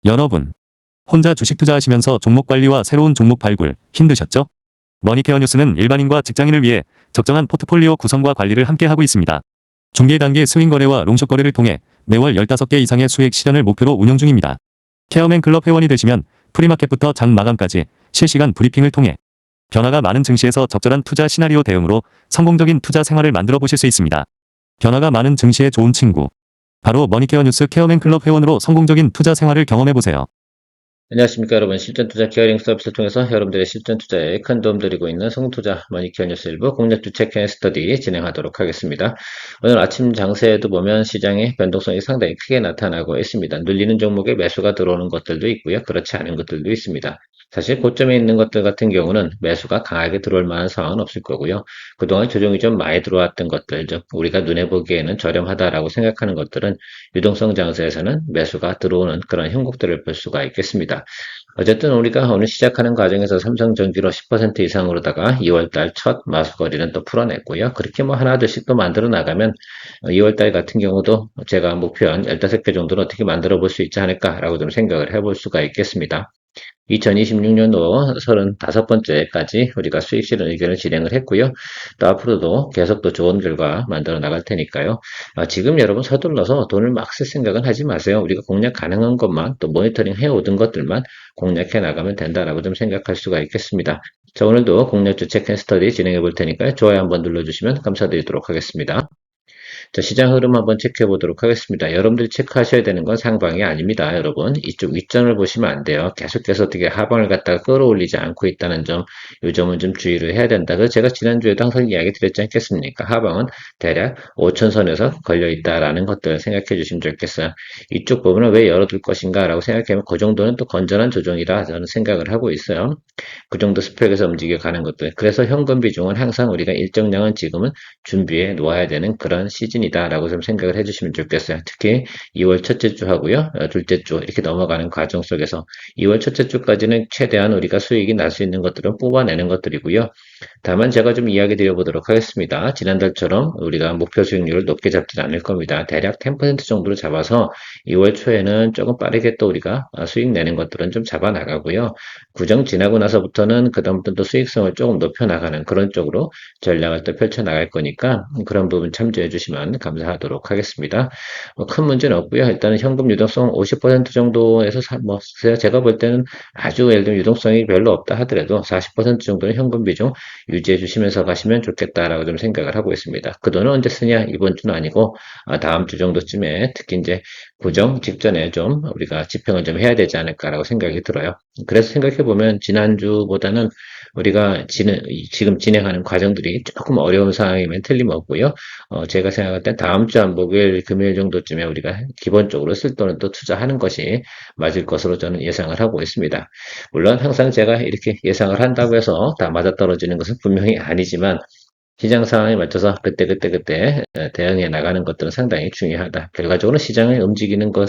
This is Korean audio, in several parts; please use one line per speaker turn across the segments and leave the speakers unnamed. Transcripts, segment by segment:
여러분, 혼자 주식 투자하시면서 종목 관리와 새로운 종목 발굴 힘드셨죠? 머니케어 뉴스는 일반인과 직장인을 위해 적정한 포트폴리오 구성과 관리를 함께 하고 있습니다. 중개 단계 스윙 거래와 롱숏 거래를 통해 매월 15개 이상의 수익 실현을 목표로 운영 중입니다. 케어맨 클럽 회원이 되시면 프리마켓부터 장 마감까지 실시간 브리핑을 통해 변화가 많은 증시에서 적절한 투자 시나리오 대응으로 성공적인 투자 생활을 만들어 보실 수 있습니다. 변화가 많은 증시의 좋은 친구. 바로 머니케어 뉴스 케어맨 클럽 회원으로 성공적인 투자 생활을 경험해 보세요.
안녕하십니까 여러분. 실전 투자 케어링 서비스를 통해서 여러분들의 실전 투자에 큰 도움 드리고 있는 성투자 머니케어 뉴스 일부 공략주 체크 스터디 진행하도록 하겠습니다. 오늘 아침 장세에도 보면 시장의 변동성이 상당히 크게 나타나고 있습니다. 눌리는 종목에 매수가 들어오는 것들도 있고요. 그렇지 않은 것들도 있습니다. 사실 고점에 있는 것들 같은 경우는 매수가 강하게 들어올 만한 상황은 없을 거고요. 그동안 조정이 좀 많이 들어왔던 것들, 즉 우리가 눈에 보기에는 저렴하다라고 생각하는 것들은 유동성 장세에서는 매수가 들어오는 그런 형국들을 볼 수가 있겠습니다. 어쨌든 우리가 오늘 시작하는 과정에서 삼성전기로 10% 이상으로다가 2월달 첫 마수거리는 또 풀어냈고요. 그렇게 뭐 하나둘씩 또 만들어 나가면 2월달 같은 경우도 제가 목표한 15개 정도는 어떻게 만들어 볼 수 있지 않을까라고 좀 생각을 해볼 수가 있겠습니다. 2026년도 35번째까지 우리가 수익 실현 의견을 진행을 했고요. 또 앞으로도 계속 또 좋은 결과 만들어 나갈 테니까요. 지금 여러분 서둘러서 돈을 막 쓸 생각은 하지 마세요. 우리가 공략 가능한 것만 또 모니터링 해오던 것들만 공략해 나가면 된다라고 좀 생각할 수가 있겠습니다. 자, 오늘도 공략주 체크 스터디 진행해 볼 테니까요. 좋아요 한번 눌러주시면 감사드리도록 하겠습니다. 자, 시장 흐름 한번 체크해 보도록 하겠습니다. 여러분들이 체크하셔야 되는 건 상방이 아닙니다. 여러분, 이쪽 윗점을 보시면 안 돼요. 계속해서 어떻게 하방을 갖다가 끌어올리지 않고 있다는 점, 이 점은 좀 주의를 해야 된다. 그래서 제가 지난주에도 항상 이야기 드렸지 않겠습니까? 하방은 대략 5천선에서 걸려 있다라는 것들 생각해 주시면 좋겠어요. 이쪽 부분을 왜 열어둘 것인가 라고 생각하면 그 정도는 또 건전한 조정이라 저는 생각을 하고 있어요. 그 정도 스펙에서 움직여가는 것들. 그래서 현금 비중은 항상 우리가 일정량은 지금은 준비해 놓아야 되는 그런 시즌이다라고 좀 생각을 해주시면 좋겠어요. 특히 2월 첫째 주 하고요, 둘째 주 이렇게 넘어가는 과정 속에서 2월 첫째 주까지는 최대한 우리가 수익이 날 수 있는 것들은 뽑아내는 것들이고요. 다만 제가 좀 이야기 드려보도록 하겠습니다. 지난달처럼 우리가 목표 수익률을 높게 잡지는 않을 겁니다. 대략 10% 정도로 잡아서 2월 초에는 조금 빠르게 또 우리가 수익 내는 것들은 좀 잡아 나가고요. 구정 지나고 나서부터는 그다음부터 또 수익성을 조금 높여 나가는 그런 쪽으로 전략을 또 펼쳐 나갈 거니까 그런 부분 참조해 주시면 감사하도록 하겠습니다. 큰 문제는 없고요. 일단은 현금 유동성 50% 정도에서 뭐 제가 볼 때는 아주 예를 들면 유동성이 별로 없다 하더라도 40% 정도는 현금 비중 유지해 주시면서 가시면 좋겠다라고 좀 생각을 하고 있습니다. 그 돈은 언제 쓰냐? 이번 주는 아니고 다음 주 정도쯤에 특히 이제 구정 직전에 좀 우리가 집행을 좀 해야 되지 않을까라고 생각이 들어요. 그래서 생각해 보면 지난주보다는 우리가 지금 진행하는 과정들이 조금 어려운 상황이면 틀림없고요. 제가 생각할 땐 다음 주 한 목요일, 금요일 정도쯤에 우리가 기본적으로 쓸 돈은 또 투자하는 것이 맞을 것으로 저는 예상을 하고 있습니다. 물론 항상 제가 이렇게 예상을 한다고 해서 다 맞아떨어지는 것은 분명히 아니지만 시장 상황에 맞춰서 그때 대응해 나가는 것들은 상당히 중요하다. 결과적으로 시장을 움직이는 것,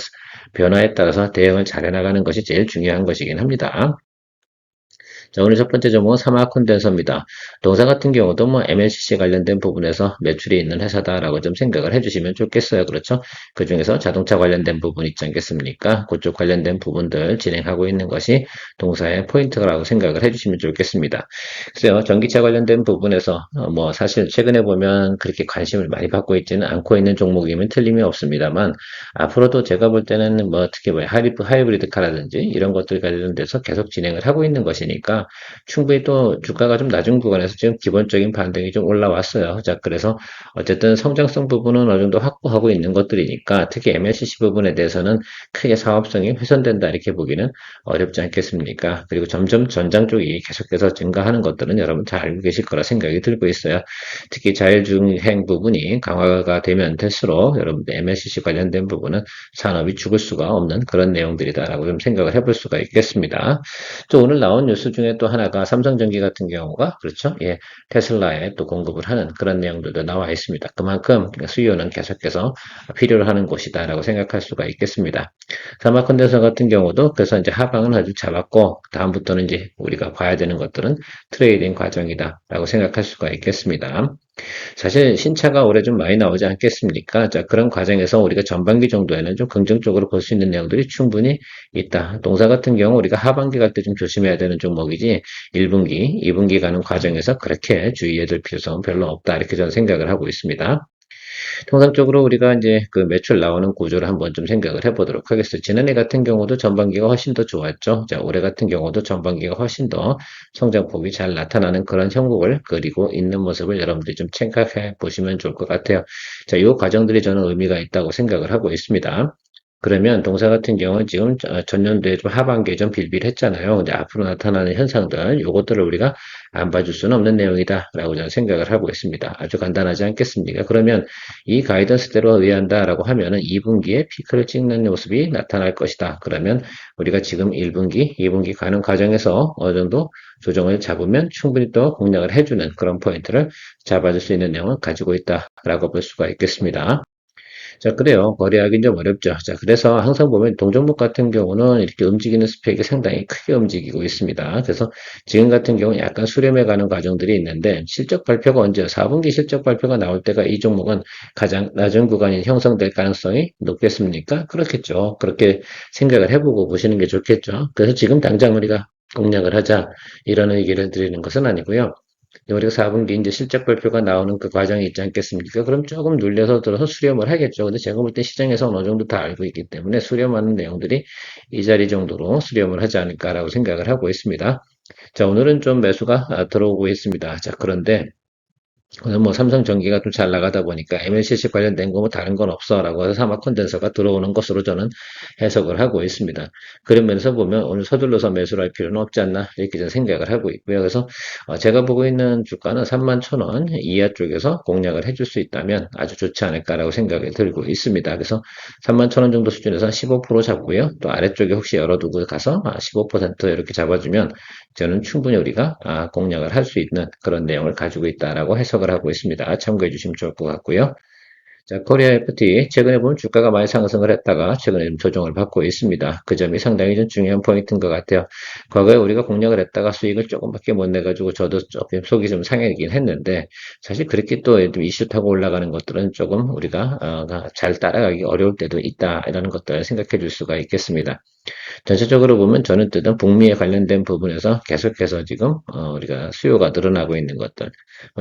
변화에 따라서 대응을 잘해 나가는 것이 제일 중요한 것이긴 합니다. 자, 오늘 첫 번째 종목은 사마 콘덴서입니다. 동사 같은 경우도 뭐 MLCC 관련된 부분에서 매출이 있는 회사다라고 좀 생각을 해주시면 좋겠어요. 그렇죠? 그 중에서 자동차 관련된 부분 있지 않겠습니까? 그쪽 관련된 부분들 진행하고 있는 것이 동사의 포인트라고 생각을 해주시면 좋겠습니다. 글쎄요, 전기차 관련된 부분에서 뭐 사실 최근에 보면 그렇게 관심을 많이 받고 있지는 않고 있는 종목이면 틀림이 없습니다만 앞으로도 제가 볼 때는 뭐 특히 뭐 하이브리드 카라든지 이런 것들 관련돼서 계속 진행을 하고 있는 것이니까 충분히 또 주가가 좀 낮은 구간에서 지금 기본적인 반등이 좀 올라왔어요. 자, 그래서 어쨌든 성장성 부분은 어느 정도 확보하고 있는 것들이니까 특히 MLCC 부분에 대해서는 크게 사업성이 훼손된다 이렇게 보기는 어렵지 않겠습니까? 그리고 점점 전장 쪽이 계속해서 증가하는 것들은 여러분 잘 알고 계실 거라 생각이 들고 있어요. 특히 자율주행 부분이 강화가 되면 될수록 여러분들 MLCC 관련된 부분은 산업이 죽을 수가 없는 그런 내용들이다라고 좀 생각을 해볼 수가 있겠습니다. 또 오늘 나온 뉴스 중에 또 하나가 삼성전기 같은 경우가 그렇죠? 예, 테슬라에 또 공급을 하는 그런 내용들도 나와 있습니다. 그만큼 수요는 계속해서 필요로 하는 곳이다라고 생각할 수가 있겠습니다. 사마 컨덴서 같은 경우도 그래서 이제 하방은 아주 잡았고 다음부터는 이제 우리가 봐야 되는 것들은 트레이딩 과정이다라고 생각할 수가 있겠습니다. 사실 신차가 올해 좀 많이 나오지 않겠습니까? 자, 그런 과정에서 우리가 전반기 정도에는 좀 긍정적으로 볼 수 있는 내용들이 충분히 있다. 동사 같은 경우 우리가 하반기 갈 때 좀 조심해야 되는 종목이지 1분기, 2분기 가는 과정에서 그렇게 주의해야 될 필요성은 별로 없다. 이렇게 저는 생각을 하고 있습니다. 통상적으로 우리가 이제 그 매출 나오는 구조를 한번 좀 생각을 해보도록 하겠습니다. 지난해 같은 경우도 전반기가 훨씬 더 좋았죠. 자, 올해 같은 경우도 전반기가 훨씬 더 성장폭이 잘 나타나는 그런 형국을 그리고 있는 모습을 여러분들이 좀 생각해 보시면 좋을 것 같아요. 자, 이 과정들이 저는 의미가 있다고 생각을 하고 있습니다. 그러면 동사 같은 경우는 지금 전년도에 좀 하반기에 좀 빌빌했잖아요. 근데 앞으로 나타나는 현상들, 요것들을 우리가 안 봐줄 수는 없는 내용이다라고 저는 생각을 하고 있습니다. 아주 간단하지 않겠습니까? 그러면 이 가이던스대로 의한다라고 하면은 2분기에 피크를 찍는 모습이 나타날 것이다. 그러면 우리가 지금 1분기, 2분기 가는 과정에서 어느 정도 조정을 잡으면 충분히 또 공략을 해주는 그런 포인트를 잡아줄 수 있는 내용을 가지고 있다라고 볼 수가 있겠습니다. 자, 그래요. 거래하기는 좀 어렵죠. 자, 그래서 항상 보면 동종목 같은 경우는 이렇게 움직이는 스펙이 상당히 크게 움직이고 있습니다. 그래서 지금 같은 경우는 약간 수렴해 가는 과정들이 있는데 실적 발표가 언제요? 4분기 실적 발표가 나올 때가 이 종목은 가장 낮은 구간이 형성될 가능성이 높겠습니까? 그렇겠죠. 그렇게 생각을 해보고 보시는 게 좋겠죠. 그래서 지금 당장 우리가 공략을 하자 이런 얘기를 드리는 것은 아니고요. 우리가 4분기 이제 실적 발표가 나오는 그 과정이 있지 않겠습니까? 그럼 조금 눌려서 들어서 수렴을 하겠죠. 근데 제가 볼 때 시장에서 어느 정도 다 알고 있기 때문에 수렴하는 내용들이 이 자리 정도로 수렴을 하지 않을까라고 생각을 하고 있습니다. 자, 오늘은 좀 매수가 들어오고 있습니다. 자, 그런데 오늘 뭐 삼성전기가 좀 잘 나가다 보니까 MLCC 관련된 거 뭐 다른 건 없어라고 해서 사막 컨덴서가 들어오는 것으로 저는 해석을 하고 있습니다. 그런 면에서 보면 오늘 서둘러서 매수를 할 필요는 없지 않나 이렇게 저는 생각을 하고 있고요. 그래서 제가 보고 있는 주가는 31,000원 이하 쪽에서 공략을 해줄 수 있다면 아주 좋지 않을까라고 생각이 들고 있습니다. 그래서 31,000원 정도 수준에서 15% 잡고요. 또 아래쪽에 혹시 열어두고 가서 15% 이렇게 잡아주면 저는 충분히 우리가 공략을 할 수 있는 그런 내용을 가지고 있다라고 해석을 하고 있습니다. 참고해 주시면 좋을 것 같고요. 자, 코리아 FT 최근에 보면 주가가 많이 상승을 했다가 최근에 좀 조정을 받고 있습니다. 그 점이 상당히 좀 중요한 포인트인 것 같아요. 과거에 우리가 공략을 했다가 수익을 조금밖에 못 내가지고 저도 조금 속이 좀 상하긴 했는데 사실 그렇게 또 이슈 타고 올라가는 것들은 조금 우리가 잘 따라가기 어려울 때도 있다 이라는 것들을 생각해 줄 수가 있겠습니다. 전체적으로 보면 저는 뜨던 북미에 관련된 부분에서 계속해서 지금 우리가 수요가 늘어나고 있는 것들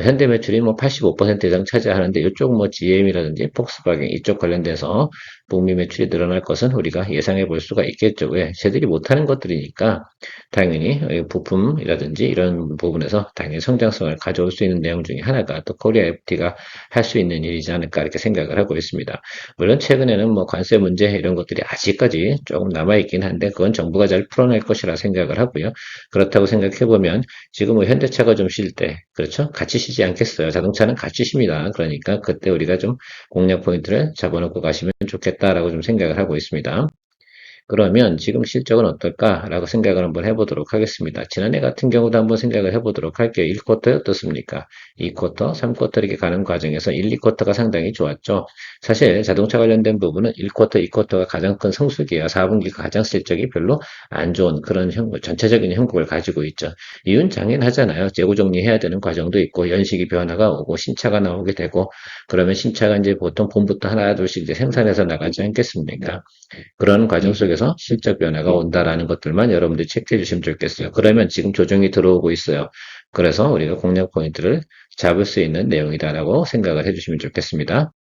현대 매출이 뭐 85% 이상 차지하는데 이쪽 뭐 GM이라든지 폭스바겐 이쪽 관련돼서 북미 매출이 늘어날 것은 우리가 예상해 볼 수가 있겠죠. 왜? 쟤들이 못하는 것들이니까 당연히 부품이라든지 이런 부분에서 당연히 성장성을 가져올 수 있는 내용 중에 하나가 또 코리아 FT가 할 수 있는 일이지 않을까 이렇게 생각을 하고 있습니다. 물론 최근에는 뭐 관세 문제 이런 것들이 아직까지 조금 남아있긴 한데 그건 정부가 잘 풀어낼 것이라 생각을 하고요. 그렇다고 생각해 보면 지금 뭐 현대차가 좀 쉴 때 그렇죠? 같이 쉬지 않겠어요. 자동차는 같이 쉽니다. 그러니까 그때 우리가 좀 공략 포인트를 잡아놓고 가시면 좋겠다라고 좀 생각을 하고 있습니다. 그러면 지금 실적은 어떨까라고 생각을 한번 해보도록 하겠습니다. 지난해 같은 경우도 한번 생각을 해보도록 할게요. 1쿼터에 어떻습니까? 2쿼터, 3쿼터 이렇게 가는 과정에서 1, 2쿼터가 상당히 좋았죠. 사실 자동차 관련된 부분은 1쿼터, 2쿼터가 가장 큰 성수기야. 4분기가 가장 실적이 별로 안 좋은 그런 전체적인 형국을 가지고 있죠. 이유는 당연하잖아요. 재고 정리해야 되는 과정도 있고 연식이 변화가 오고 신차가 나오게 되고 그러면 신차가 이제 보통 봄부터 하나 둘씩 이제 생산해서 나가지 않겠습니까? 그런 과정 속에서 실적 변화가 온다라는 것들만 여러분들이 체크해 주시면 좋겠어요. 그러면 지금 조정이 들어오고 있어요. 그래서 우리가 공략 포인트를 잡을 수 있는 내용이다라고 생각을 해주시면 좋겠습니다.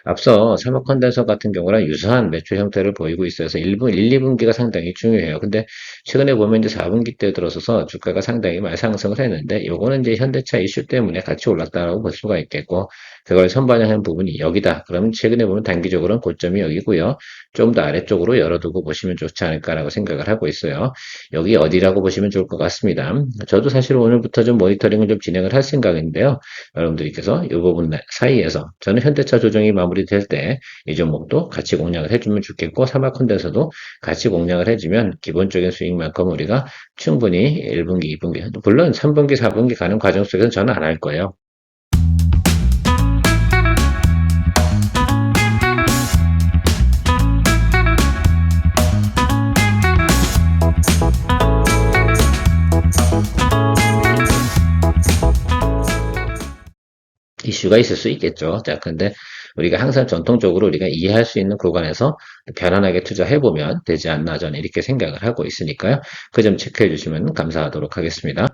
앞서 산업 컨덴서 같은 경우랑 유사한 매출 형태를 보이고 있어서 1, 2분기가 상당히 중요해요. 근데 최근에 보면 이제 4분기 때 들어서서 주가가 상당히 많이 상승을 했는데 요거는 이제 현대차 이슈 때문에 같이 올랐다라고 볼 수가 있겠고 그걸 선반영한 부분이 여기다. 그러면 최근에 보면 단기적으로는 고점이 여기고요. 좀 더 아래쪽으로 열어두고 보시면 좋지 않을까라고 생각을 하고 있어요. 여기 어디라고 보시면 좋을 것 같습니다. 저도 사실 오늘부터 좀 모니터링을 좀 진행을 할 생각인데요. 여러분들께서 이 부분 사이에서 저는 현대차 조정이 마무리될 때 이 종목도 같이 공략을 해주면 좋겠고 사마컨대에서도 같이 공략을 해주면 기본적인 수익만큼 우리가 충분히 1분기, 2분기 물론 3분기, 4분기 가는 과정 속에서 저는 안 할 거예요. 이슈가 있을 수 있겠죠. 자, 근데 우리가 항상 전통적으로 우리가 이해할 수 있는 구간에서 편안하게 투자해보면 되지 않나 저는 이렇게 생각을 하고 있으니까요. 그 점 체크해 주시면 감사하도록 하겠습니다.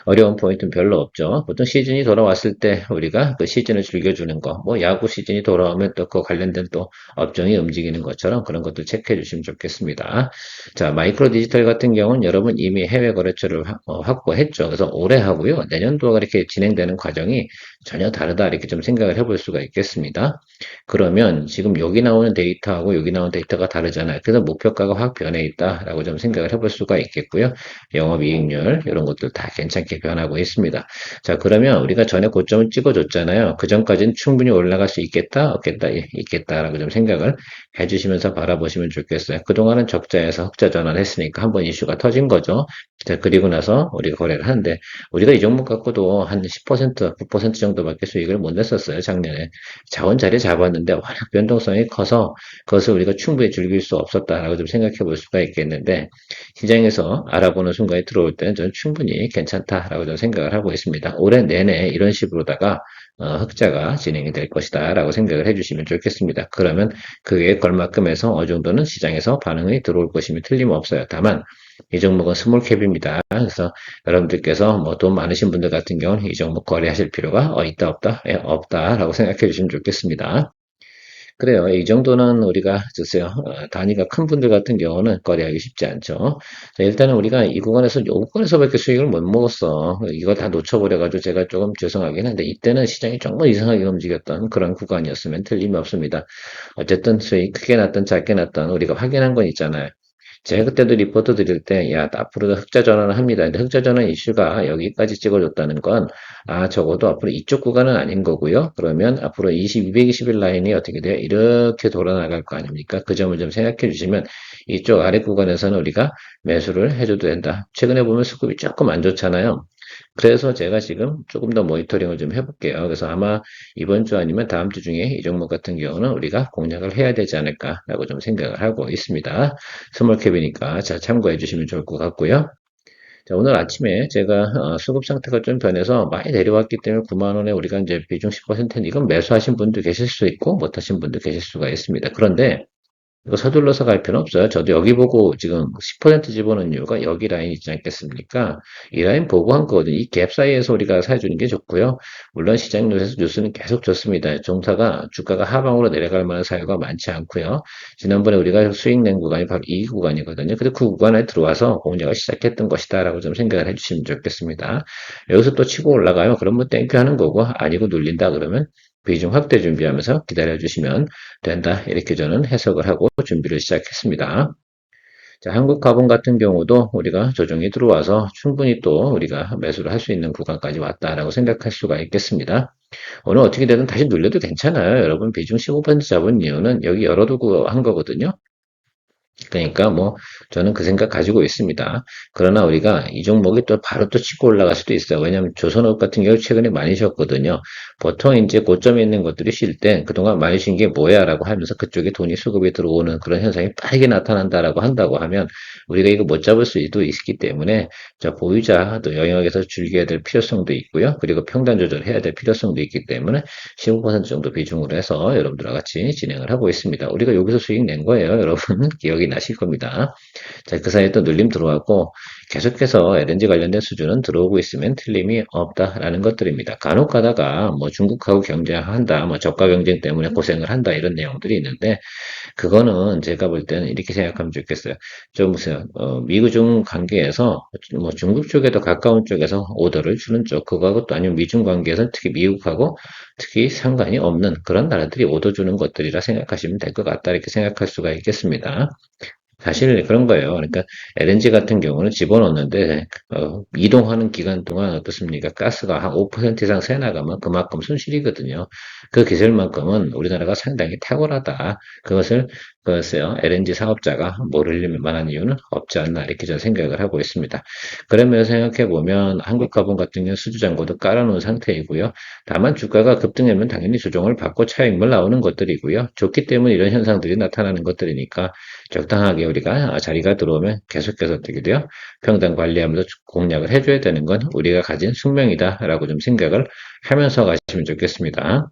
어려운 포인트는 별로 없죠. 보통 시즌이 돌아왔을 때 우리가 그 시즌을 즐겨주는 거, 뭐 야구 시즌이 돌아오면 또 그 관련된 또 업종이 움직이는 것처럼 그런 것들 체크해 주시면 좋겠습니다. 자, 마이크로 디지털 같은 경우는 여러분 이미 해외 거래처를 확보했죠. 그래서 올해 하고요. 내년도가 이렇게 진행되는 과정이 전혀 다르다 이렇게 좀 생각을 해볼 수가 있겠습니다. 그러면 지금 여기 나오는 데이터하고 여기 나오는 데이터가 다르잖아요. 그래서 목표가가 확 변해 있다라고 좀 생각을 해볼 수가 있겠고요. 영업이익률 이런 것들 다 괜찮게 변하고 있습니다. 자, 그러면 우리가 전에 고점을 찍어줬잖아요. 그 전까지는 충분히 올라갈 수 있겠다, 없겠다, 있겠다라고 좀 생각을 해주시면서 바라보시면 좋겠어요. 그동안은 적자에서 흑자 전환했으니까 한번 이슈가 터진 거죠. 자, 그리고 나서 우리가 거래를 하는데 우리가 이 종목 갖고도 한 10%, 9% 정도밖에 수익을 못 냈었어요. 작년에. 자원 자리 잡았는데 워낙 변동성이 커서 그것을 우리가 충분히 즐길 수 없었다라고 좀 생각해 볼 수가 있겠는데 시장에서 알아보는 순간에 들어올 때는 저는 충분히 괜찮다라고 저는 생각을 하고 있습니다. 올해 내내 이런 식으로다가 흑자가 진행이 될 것이다 라고 생각을 해주시면 좋겠습니다. 그러면 그에 걸맞금해서 어느 정도는 시장에서 반응이 들어올 것임이 틀림없어요. 다만 이 종목은 스몰캡입니다. 그래서 여러분들께서 뭐 돈 많으신 분들 같은 경우는 이 종목 거래하실 필요가 있다 없다? 예, 없다라고 생각해 주시면 좋겠습니다. 그래요. 이 정도는 우리가 글쎄요. 단위가 큰 분들 같은 경우는 거래하기 쉽지 않죠. 자, 일단은 우리가 이 구간에서 요 구간에서밖에 수익을 못 먹었어. 이거 다 놓쳐버려가지고 제가 조금 죄송하긴 한데 이때는 시장이 정말 이상하게 움직였던 그런 구간이었으면 틀림이 없습니다. 어쨌든 수익 크게 났든 작게 났든 우리가 확인한 건 있잖아요. 제가 그때도 리포트 드릴 때, 야, 앞으로도 흑자 전환을 합니다. 근데 흑자 전환 이슈가 여기까지 찍어줬다는 건, 적어도 앞으로 이쪽 구간은 아닌 거고요. 그러면 앞으로 220일 라인이 어떻게 돼요? 이렇게 돌아나갈 거 아닙니까? 그 점을 좀 생각해 주시면, 이쪽 아래 구간에서는 우리가 매수를 해줘도 된다. 최근에 보면 수급이 조금 안 좋잖아요. 그래서 제가 지금 조금 더 모니터링을 좀 해볼게요. 그래서 아마 이번 주 아니면 다음 주 중에 이 종목 같은 경우는 우리가 공략을 해야 되지 않을까라고 좀 생각을 하고 있습니다. 스몰캡이니까 잘 참고해 주시면 좋을 것 같고요. 자, 오늘 아침에 제가 수급 상태가 좀 변해서 많이 내려왔기 때문에 9만 원에 우리가 이제 비중 10%는 이건 매수하신 분도 계실 수 있고 못하신 분도 계실 수가 있습니다. 그런데 이거 서둘러서 갈 필요는 없어요. 저도 여기 보고 지금 10% 집어넣은 이유가 여기 라인 있지 않겠습니까? 이 라인 보고 한 거거든요. 이 갭 사이에서 우리가 사주는 게 좋고요. 물론 시장 뉴스는 계속 좋습니다. 종사가 주가가 하방으로 내려갈 만한 사유가 많지 않고요. 지난번에 우리가 수익 낸 구간이 바로 이 구간이거든요. 근데 그 구간에 들어와서 공략을 시작했던 것이다라고 좀 생각을 해주시면 좋겠습니다. 여기서 또 치고 올라가요. 그러면 땡큐 하는 거고 아니고 눌린다 그러면 비중 확대 준비하면서 기다려주시면 된다. 이렇게 저는 해석을 하고 준비를 시작했습니다. 자, 한국가본 같은 경우도 우리가 조정이 들어와서 충분히 또 우리가 매수를 할 수 있는 구간까지 왔다라고 생각할 수가 있겠습니다. 오늘 어떻게 되든 다시 눌려도 괜찮아요. 여러분 비중 15% 잡은 이유는 여기 열어두고 한 거거든요. 그러니까 뭐 저는 그 생각 가지고 있습니다. 그러나 우리가 이 종목이 또 바로 또 치고 올라갈 수도 있어요. 왜냐하면 조선업 같은 경우 최근에 많이 쉬었거든요. 보통 이제 고점에 있는 것들이 쉴 때 그동안 많이 쉰 게 뭐야라고 하면서 그쪽에 돈이 수급이 들어오는 그런 현상이 빠르게 나타난다라고 한다고 하면 우리가 이거 못 잡을 수도 있기 때문에 자 보유자도 영역에서 즐겨야 될 필요성도 있고요. 그리고 평단 조절해야 될 필요성도 있기 때문에 15% 정도 비중으로 해서 여러분들과 같이 진행을 하고 있습니다. 우리가 여기서 수익 낸 거예요. 여러분 기억이 나실 겁니다. 자, 그 사이에 또 눌림 들어왔고 계속해서 LNG 관련된 수준은 들어오고 있으면 틀림이 없다라는 것들입니다. 간혹 가다가 뭐 중국하고 경쟁한다, 뭐 저가 경쟁 때문에 고생을 한다 이런 내용들이 있는데 그거는 제가 볼 때는 이렇게 생각하면 좋겠어요. 좀 보세요. 미중 관계에서 뭐 중국 쪽에도 가까운 쪽에서 오더를 주는 쪽 그거하고 또 아니면 미중 관계에서 특히 미국하고 특히 상관이 없는 그런 나라들이 오더 주는 것들이라 생각하시면 될 것 같다 이렇게 생각할 수가 있겠습니다. 사실 그런 거예요. 그러니까 LNG 같은 경우는 집어넣는데 이동하는 기간 동안 어떻습니까? 가스가 한 5% 이상 새 나가면 그만큼 손실이거든요. 그 기술만큼은 우리나라가 상당히 탁월하다. 그것을 글쎄요, LNG 사업자가 모를 만한 이유는 없지 않나 이렇게 저는 생각을 하고 있습니다. 그런 면에서 생각해 보면 한국가본 같은 경우는 수주잔고도 깔아놓은 상태이고요. 다만 주가가 급등하면 당연히 조정을 받고 차익물 나오는 것들이고요. 좋기 때문에 이런 현상들이 나타나는 것들이니까 적당하게 우리가 자리가 들어오면 계속해서 어떻게 돼요? 평단 관리하면서 공략을 해줘야 되는 건 우리가 가진 숙명이다라고 좀 생각을 하면서 가시면 좋겠습니다.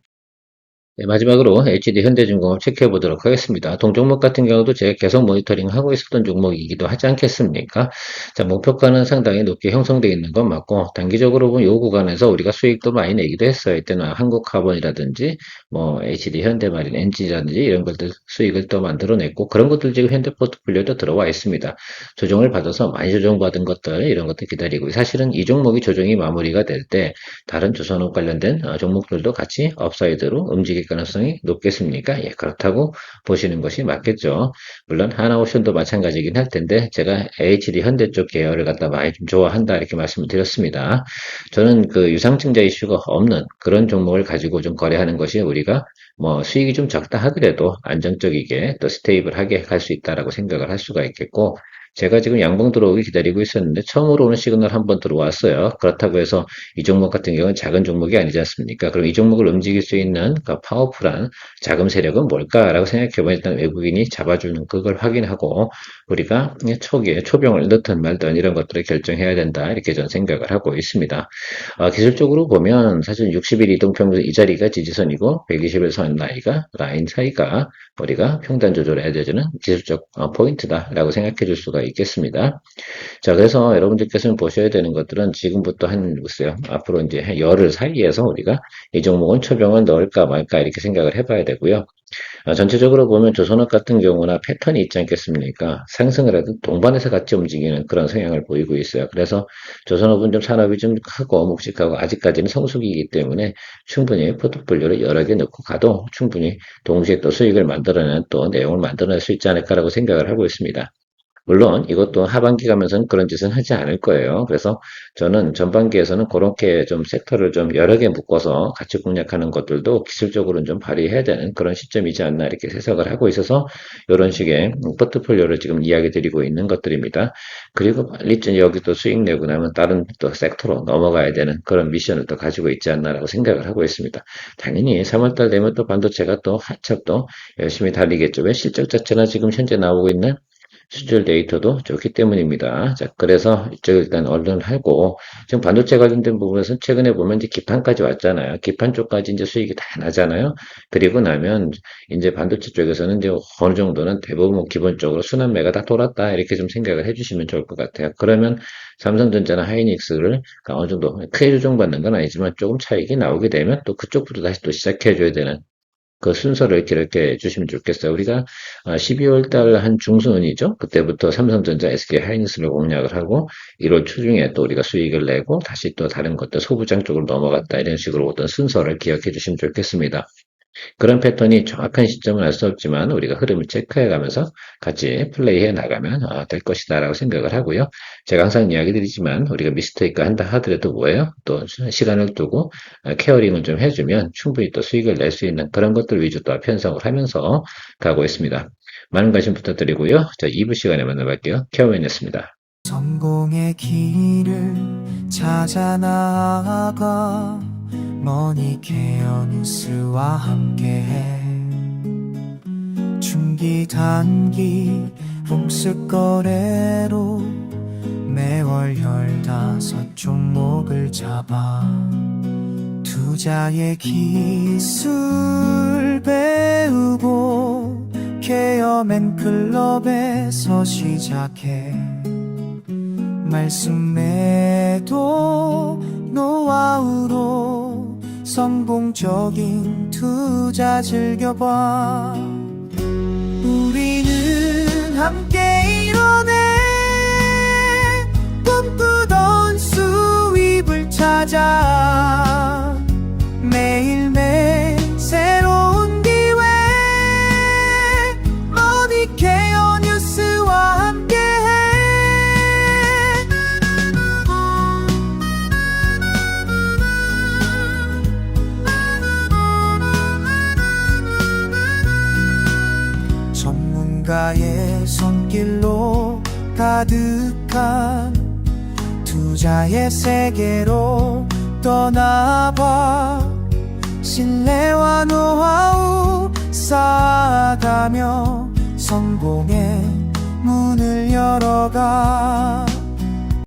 네, 마지막으로 HD 현대중공업 체크해 보도록 하겠습니다. 동종목 같은 경우도 제가 계속 모니터링 하고 있었던 종목이기도 하지 않겠습니까? 자, 목표가는 상당히 높게 형성되어 있는 건 맞고, 단기적으로 보면 이 구간에서 우리가 수익도 많이 내기도 했어요. 이때는 한국카본이라든지, 뭐, HD 현대마린, NG라든지 이런 것들 수익을 또 만들어냈고, 그런 것들 지금 현대 포트폴리오도 들어와 있습니다. 조정을 받아서 많이 조정받은 것들, 이런 것들 기다리고, 사실은 이 종목이 조정이 마무리가 될 때, 다른 조선업 관련된 종목들도 같이 업사이드로 움직일 가능성이 높겠습니까? 예, 그렇다고 보시는 것이 맞겠죠. 물론 하나옵션도 마찬가지긴 할 텐데 제가 HD 현대 쪽 계열을 갖다 많이 좀 좋아한다 이렇게 말씀을 드렸습니다. 저는 그 유상증자 이슈가 없는 그런 종목을 가지고 좀 거래하는 것이 우리가 뭐 수익이 좀 적다 하더라도 안정적이게 또 스테이블하게 갈 수 있다라고 생각을 할 수가 있겠고 제가 지금 양봉 들어오기 기다리고 있었는데 처음으로 오는 시그널 한번 들어왔어요. 그렇다고 해서 이 종목 같은 경우는 작은 종목이 아니지 않습니까? 그럼 이 종목을 움직일 수 있는 그 파워풀한 자금 세력은 뭘까라고 생각해보면 일단 외국인이 잡아주는 그걸 확인하고 우리가 초기에 초병을 넣든 말든 이런 것들을 결정해야 된다. 이렇게 저는 생각을 하고 있습니다. 기술적으로 보면 사실 60일 이동평균 이 자리가 지지선이고 120일 선 나이가 라인 사이가 우리가 평단 조절해야 되는 기술적 포인트다라고 생각해 줄 수가 있겠습니다. 자, 그래서 여러분들께서는 보셔야 되는 것들은 지금부터 글쎄요, 앞으로 이제 한 열흘 사이에서 우리가 이 종목은 초병을 넣을까 말까 이렇게 생각을 해봐야 되고요. 전체적으로 보면 조선업 같은 경우나 패턴이 있지 않겠습니까? 상승을 해도 동반해서 같이 움직이는 그런 성향을 보이고 있어요. 그래서 조선업은 좀 산업이 좀 크고 묵직하고 아직까지는 성수기이기 때문에 충분히 포트폴리오를 여러 개 넣고 가도 충분히 동시에 또 수익을 만들어내는 또 내용을 만들어낼 수 있지 않을까라고 생각을 하고 있습니다. 물론 이것도 하반기 가면서는 그런 짓은 하지 않을 거예요. 그래서 저는 전반기에서는 그렇게 좀 섹터를 좀 여러 개 묶어서 같이 공략하는 것들도 기술적으로는 좀 발휘해야 되는 그런 시점이지 않나 이렇게 해석을 하고 있어서 이런 식의 포트폴리오를 지금 이야기 드리고 있는 것들입니다. 그리고 빨리 여기 또 수익 내고 나면 다른 또 섹터로 넘어가야 되는 그런 미션을 또 가지고 있지 않나라고 생각을 하고 있습니다. 당연히 3월달 되면 또 반도체가 또 한참 또 열심히 달리겠죠. 왜 실적 자체나 지금 현재 나오고 있는 수출 데이터도 좋기 때문입니다. 자, 그래서 이쪽 일단 얼른 하고, 지금 반도체 관련된 부분에서 최근에 보면 이제 기판까지 왔잖아요. 기판 쪽까지 이제 수익이 다 나잖아요. 그리고 나면 이제 반도체 쪽에서는 이제 어느 정도는 대부분 기본적으로 순환매가 다 돌았다. 이렇게 좀 생각을 해주시면 좋을 것 같아요. 그러면 삼성전자나 하이닉스를 어느 정도 크게 조정받는 건 아니지만 조금 차익이 나오게 되면 또 그쪽부터 다시 또 시작해줘야 되는 그 순서를 이렇게 주시면 좋겠어요. 우리가 12월 달 한 중순이죠. 그때부터 삼성전자, SK 하이닉스를 공략을 하고 1월 초중에 또 우리가 수익을 내고 다시 또 다른 것들 소부장 쪽으로 넘어갔다 이런 식으로 어떤 순서를 기억해 주시면 좋겠습니다. 그런 패턴이 정확한 시점은 알 수 없지만 우리가 흐름을 체크해 가면서 같이 플레이해 나가면 될 것이다 라고 생각을 하고요. 제가 항상 이야기 드리지만 우리가 미스테이크 한다 하더라도 뭐예요? 또 시간을 두고 케어링을 좀 해주면 충분히 또 수익을 낼 수 있는 그런 것들 위주 또 편성을 하면서 가고 있습니다. 많은 관심 부탁드리고요. 자, 2부 시간에 만나뵐게요. 케어맨이었습니다.
성공의 길을 찾아 나아가 머니케어 뉴스와 함께해 중기 단기 복습 거래로 매월 15종목을 잡아 투자의 기술 배우고 케어맨 클럽에서 시작해 말씀 매도 노하우로 성공적인 투자 즐겨봐 우리는 함께 이뤄내 꿈꾸던 수입을 찾아 매일매일 새로운 기회 머니케어 뉴스와 함께해 전문 전문가의 손길로 가득한 투자의 세계로 떠나봐. 신뢰와 노하우 쌓아가며 성공의 문을 열어가.